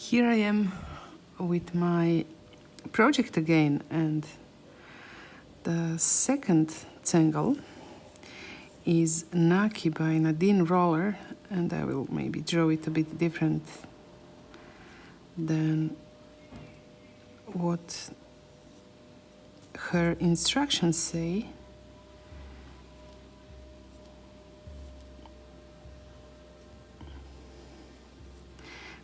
Here I am with my project again, and the second tangle is Naaki by Nadine Roller, and I will maybe draw it a bit different than what her instructions say.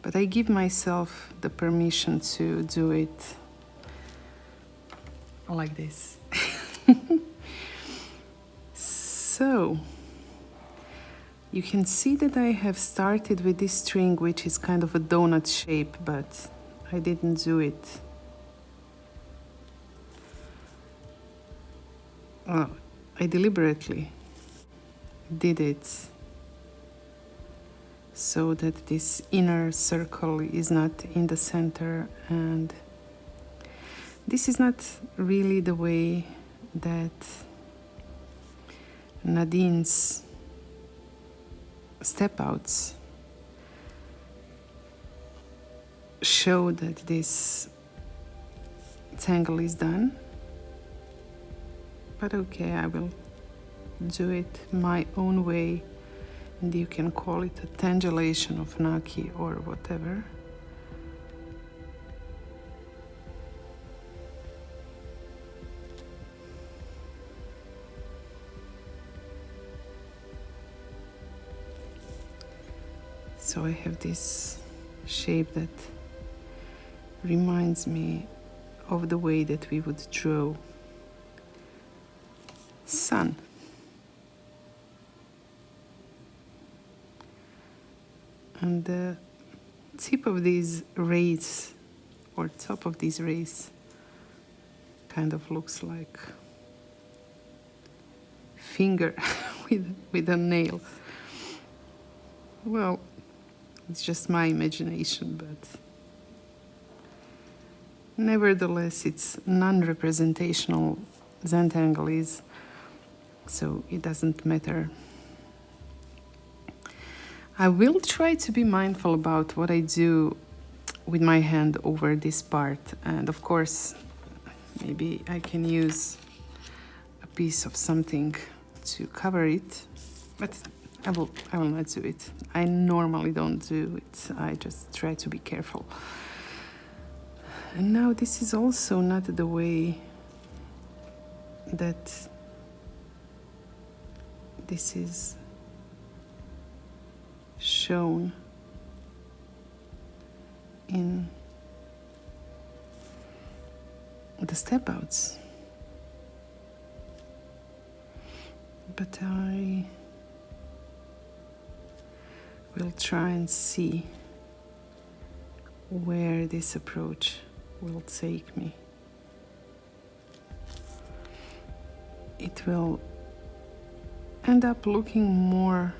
But I give myself the permission to do it like this. So, you can see that I have started with this string, which is kind of a donut shape, but I didn't do it. I deliberately did it so that this inner circle is not in the center, and this is not really the way that Nadine's step outs show that this tangle is done. But okay, I will do it my own way, and you can call it a tangulation of Naaki or whatever. So I have this shape that reminds me of the way that we would draw sun. And the tip of these rays, or top of these rays, kind of looks like finger with a nail. Well, it's just my imagination, but nevertheless it's non-representational. Zentangle is, so it doesn't matter. I will try to be mindful about what I do with my hand over this part, and of course maybe I can use a piece of something to cover it, but I will not do it. I normally don't do it. I just try to be careful. And now this is also not the way that this is shown in the step outs. But I will try and see where this approach will take me. It will end up looking more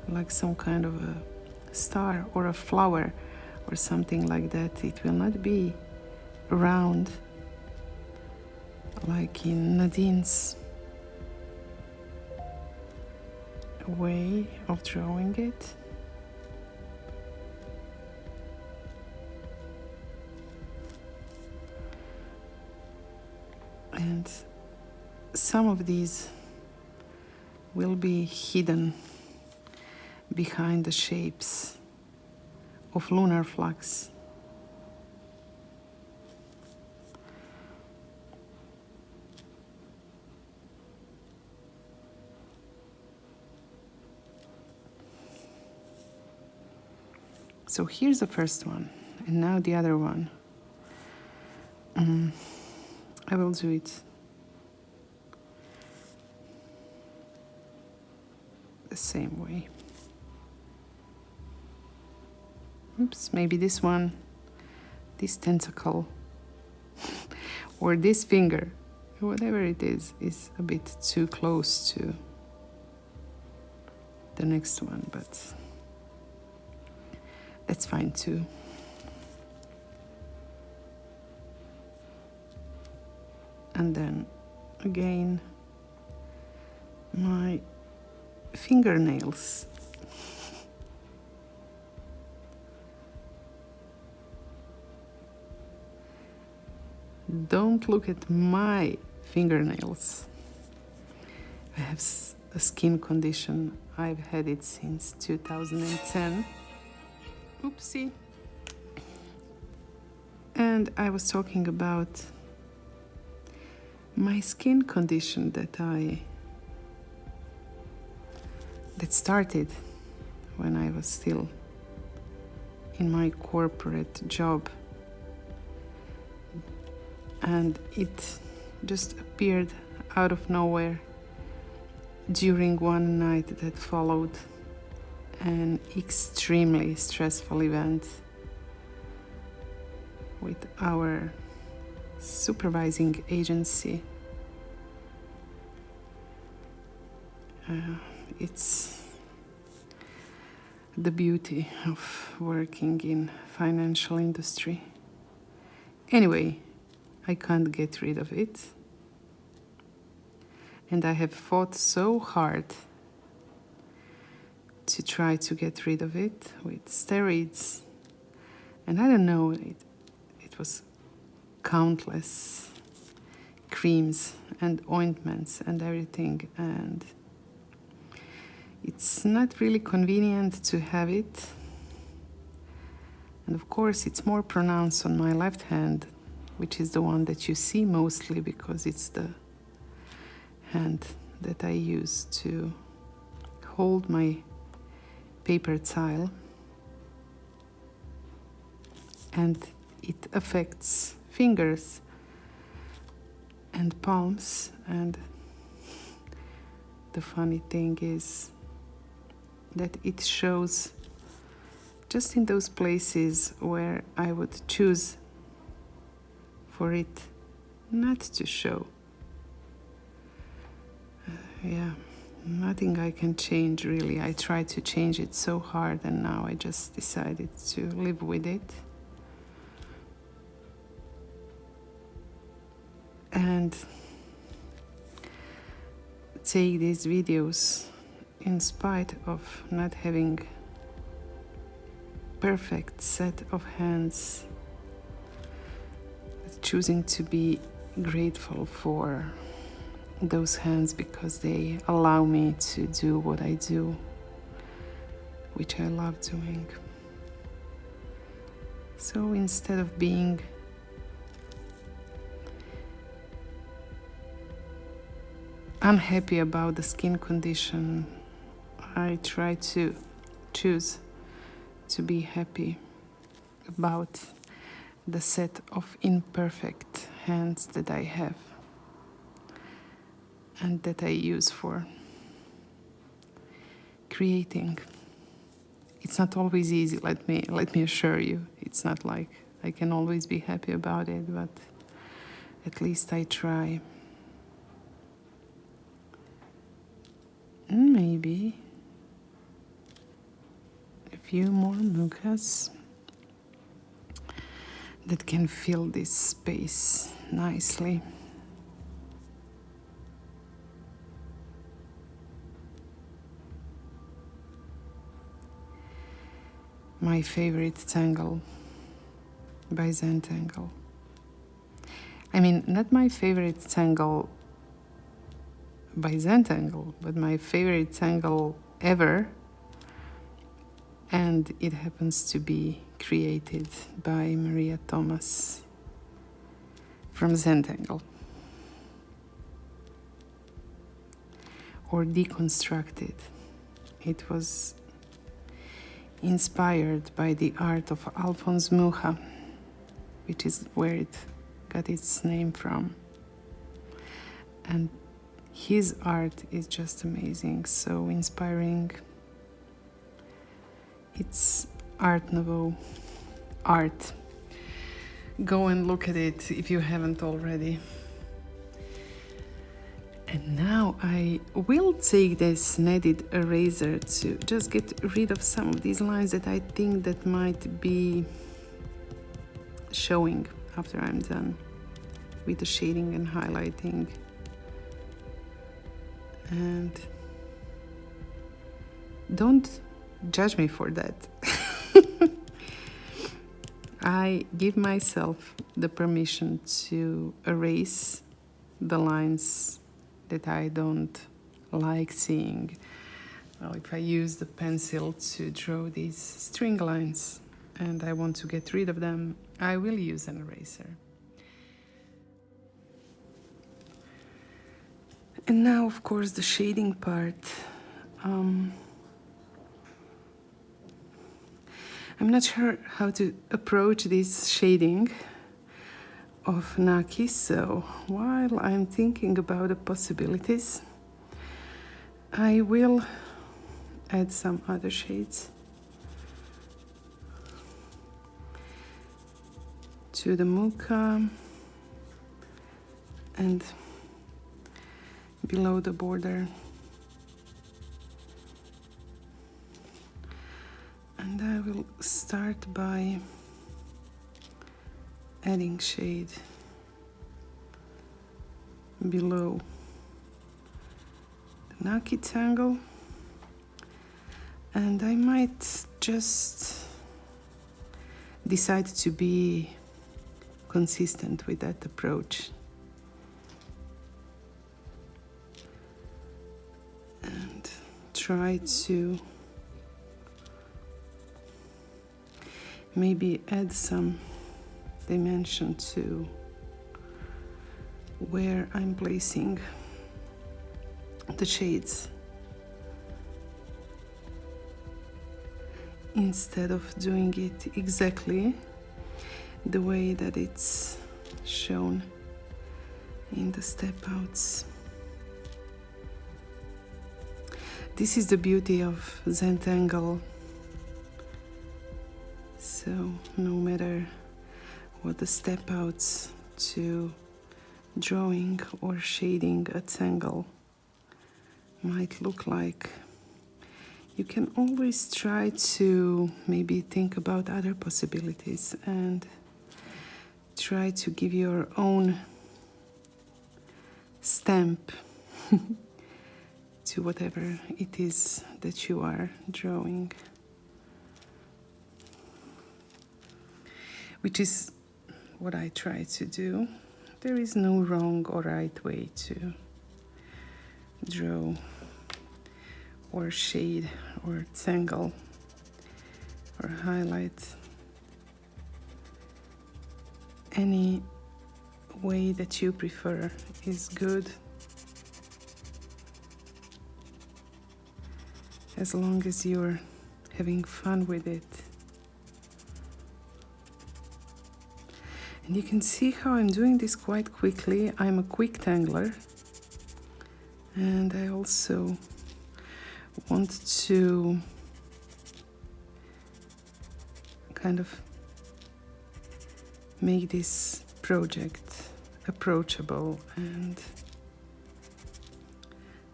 like some kind of a star or a flower or something like that. It will not be round like in Nadine's way of drawing it. And some of these will be hidden behind the shapes of lunar flux. So here's the first one, and now the other one. I will do it the same way. Oops, maybe this one, this tentacle, or this finger, whatever it is a bit too close to the next one, but that's fine too. And then again, my fingernails. don't look at my fingernails. I have a skin condition. I've had it since 2010. Oopsie. And I was talking about my skin condition that started when I was still in my corporate job. And it just appeared out of nowhere during one night that followed an extremely stressful event with our supervising agency. It's the beauty of working in financial industry. Anyway, I can't get rid of it. And I have fought so hard to try to get rid of it with steroids. And I don't know, it was countless creams and ointments and everything. And it's not really convenient to have it. And of course, it's more pronounced on my left hand, which is the one that you see mostly because it's the hand that I use to hold my paper tile. And it affects fingers and palms. And the funny thing is that it shows just in those places where I would choose for it not to show. Yeah, nothing I can change really. I tried to change it so hard and now I just decided to live with it. And take these videos in spite of not having perfect set of hands, choosing to be grateful for those hands because they allow me to do what I do, which I love doing. So instead of being unhappy about the skin condition, I try to choose to be happy about the set of imperfect hands that I have and that I use for creating. It's not always easy, let me assure you. It's not like I can always be happy about it, but at least I try. Maybe a few more mugas that can fill this space nicely. My favorite tangle by Tangle. I mean, not my favorite tangle by Tangle, but my favorite tangle ever. And it happens to be created by Maria Thomas from Tangle. Or deconstructed. It was inspired by the art of Alphonse Mucha, which is where it got its name from. And his art is just amazing, so inspiring. It's Art Nouveau art. Go and look at it if you haven't already. And now I will take this kneaded eraser to just get rid of some of these lines that I think that might be showing after I'm done with the shading and highlighting. And don't judge me for that. I give myself the permission to erase the lines that I don't like seeing. Well, if I use the pencil to draw these string lines and I want to get rid of them, I will use an eraser. And now, of course, the shading part. I'm not sure how to approach this shading of Naaki, so while I'm thinking about the possibilities, I will add some other shades to the muka and below the border. And I will start by adding shade below the Naaki tangle, and I might just decide to be consistent with that approach and try to maybe add some dimension to where I'm placing the shades, instead of doing it exactly the way that it's shown in the step outs. This is the beauty of Zentangle. So no matter what the step outs to drawing or shading a tangle might look like, you can always try to maybe think about other possibilities and try to give your own stamp to whatever it is that you are drawing. Which is what I try to do. There is no wrong or right way to draw or shade or tangle or highlight. Any way that you prefer is good, as long as you're having fun with it. And you can see how I'm doing this quite quickly. I'm a quick tangler, and I also want to kind of make this project approachable and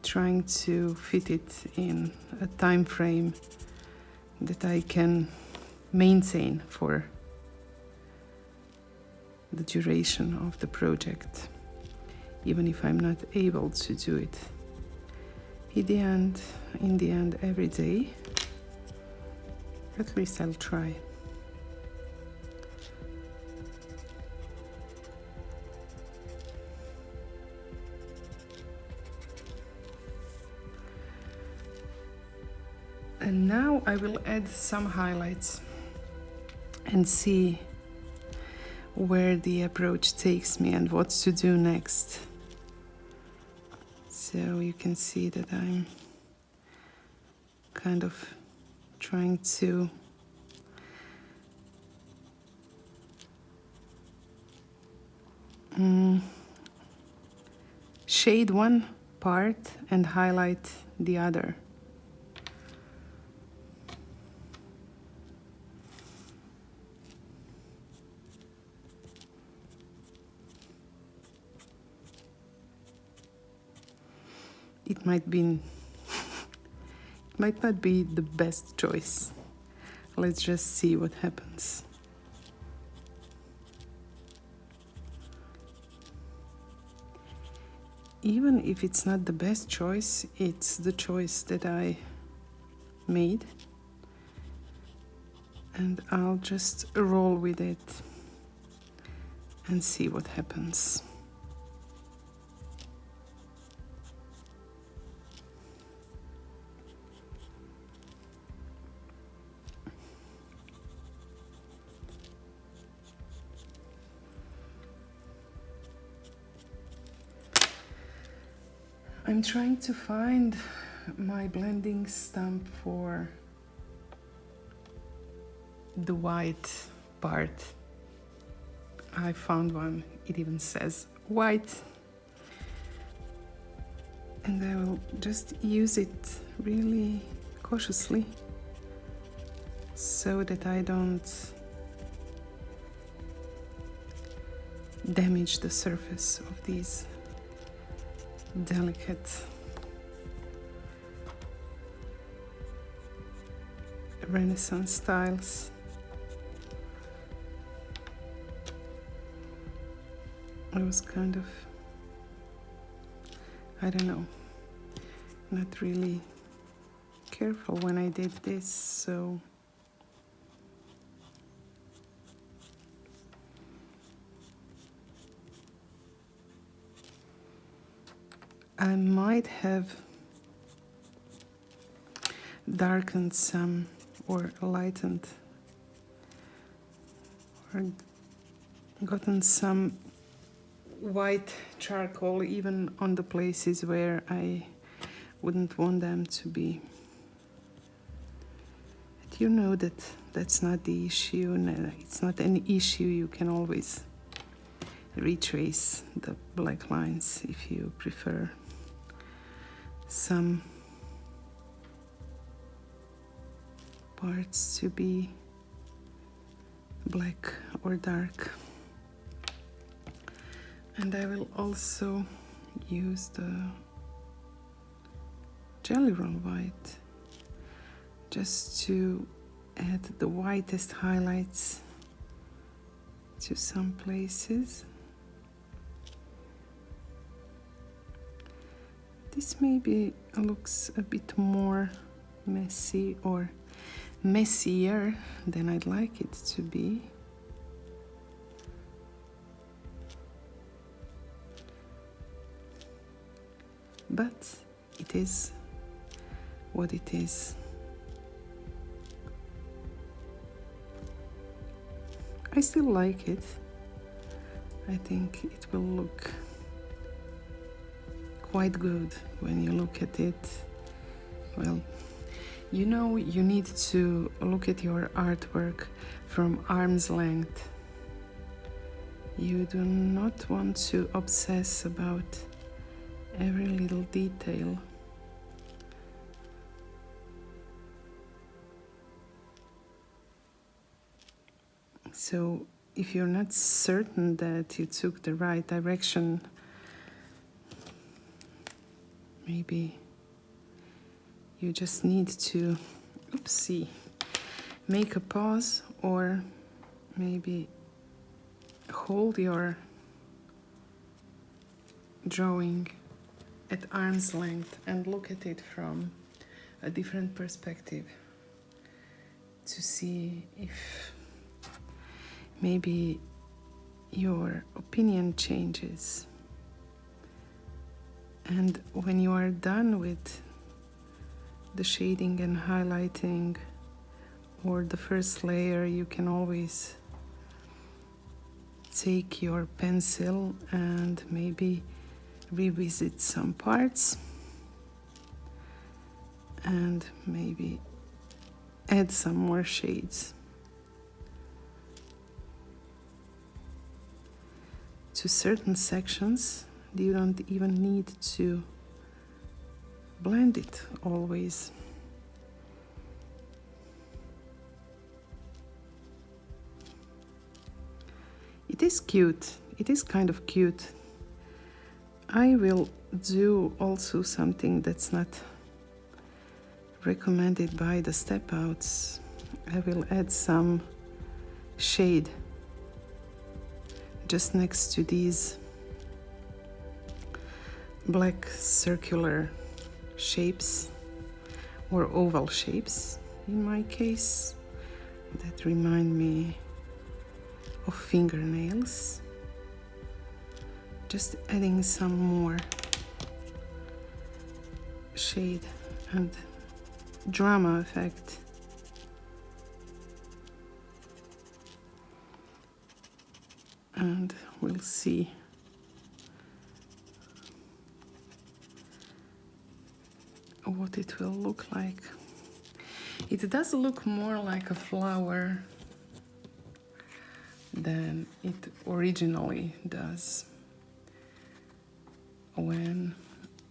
trying to fit it in a time frame that I can maintain for the duration of the project, even if I'm not able to do it in the end every day. At least I'll try. And now I will add some highlights and see where the approach takes me and what to do next. So you can see that I'm kind of trying to shade one part and highlight the other. It might not be the best choice. Let's just see what happens. Even if it's not the best choice, it's the choice that I made. and I'll just roll with it and see what happens. I'm trying to find my blending stamp for the white part. I found one, it even says white, and I will just use it really cautiously so that I don't damage the surface of these delicate Renaissance styles. I was kind of, I don't know, not really careful when I did this, so I might have darkened some or lightened or gotten some white charcoal even on the places where I wouldn't want them to be. But you know that that's not the issue. No, it's not an issue. You can always retrace the black lines if you prefer some parts to be black or dark. And I will also use the Jelly Roll White just to add the whitest highlights to some places. This maybe looks a bit more messy or messier than I'd like it to be. But it is what it is. I still like it. I think it will look quite good when you look at it. Well, you know, you need to look at your artwork from arm's length. You do not want to obsess about every little detail. So if you're not certain that you took the right direction, maybe you just need to, oopsie, make a pause, or maybe hold your drawing at arm's length and look at it from a different perspective to see if maybe your opinion changes. And when you are done with the shading and highlighting or the first layer, you can always take your pencil and maybe revisit some parts and maybe add some more shades to certain sections. You don't even need to blend it always. It is cute. It is kind of cute. I will do also something that's not recommended by the step outs. I will add some shade just next to these black circular shapes or oval shapes in my case. that remind me of fingernails. Just adding some more shade and drama effect. And we'll see what it will look like. It does look more like a flower than it originally does when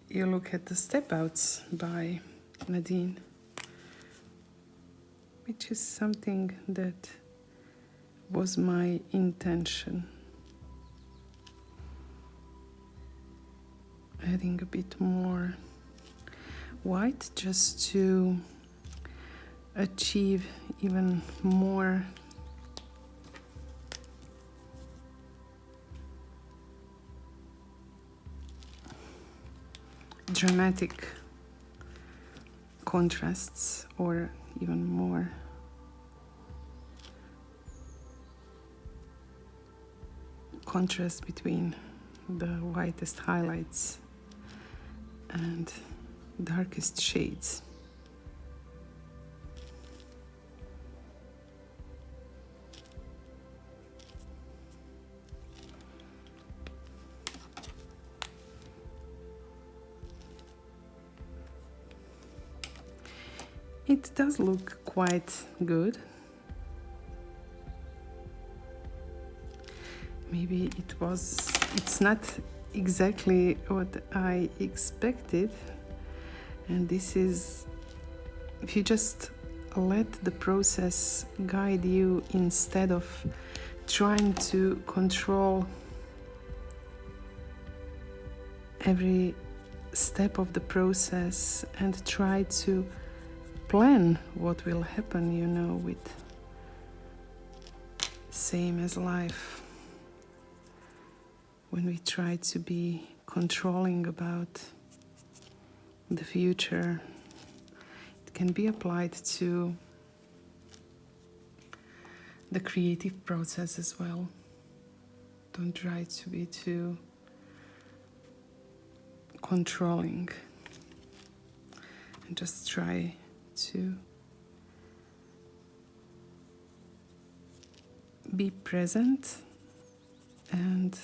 you look at the step outs by Nadine, which is something that was my intention. Adding a bit more white just to achieve even more dramatic contrasts, or even more contrast between the whitest highlights and darkest shades. It does look quite good. Maybe it's not exactly what I expected. And this is, if you just let the process guide you instead of trying to control every step of the process and try to plan what will happen, you know, with same as life. When we try to be controlling about the future, it can be applied to the creative process as well. Don't try to be too controlling, and just try to be present and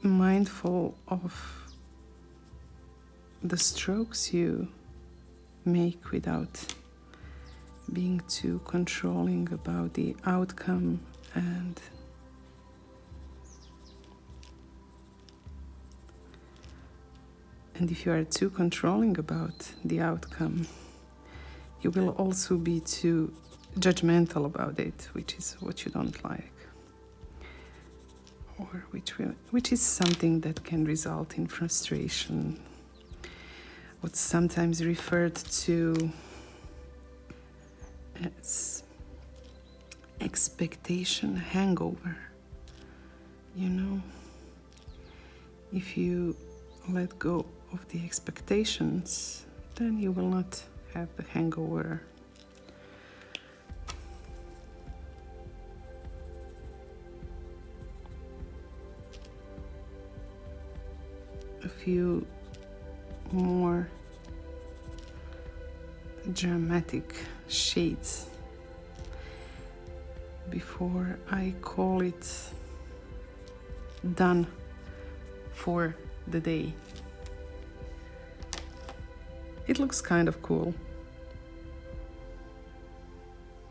mindful of the strokes you make without being too controlling about the outcome. And if you are too controlling about the outcome, you will also be too judgmental about it, which is what you don't like, or which is something that can result in frustration. What's sometimes referred to as expectation hangover. You know, if you let go of the expectations, then you will not have the hangover. A few more dramatic shades before I call it done for the day. It looks kind of cool.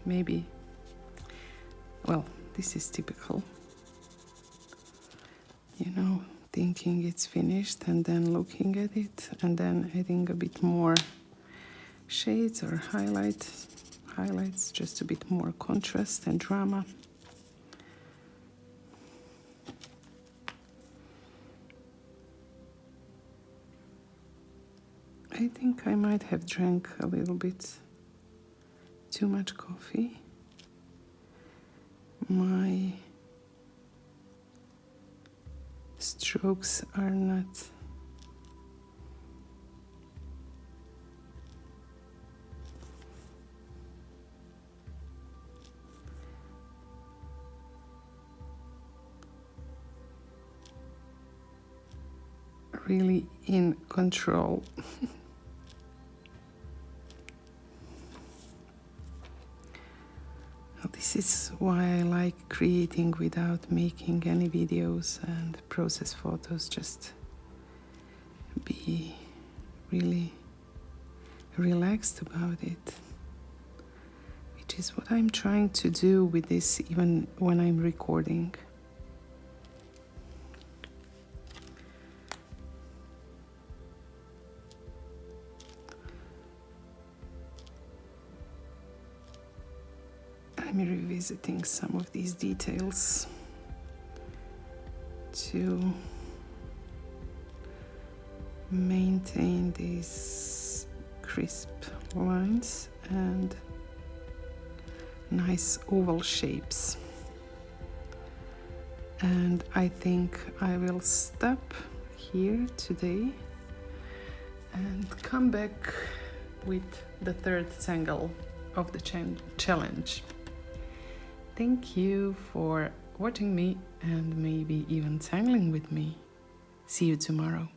Maybe, well, this is typical. You know, thinking it's finished and then looking at it and then adding a bit more shades or highlights, just a bit more contrast and drama. I think I might have drank a little bit too much coffee. My strokes are not really in control. This is why I like creating without making any videos and process photos, just be really relaxed about it, which is what I'm trying to do with this even when I'm recording. I'm revisiting some of these details to maintain these crisp lines and nice oval shapes. And I think I will stop here today and come back with the third tangle of the challenge. Thank you for watching me and maybe even tangling with me. See you tomorrow.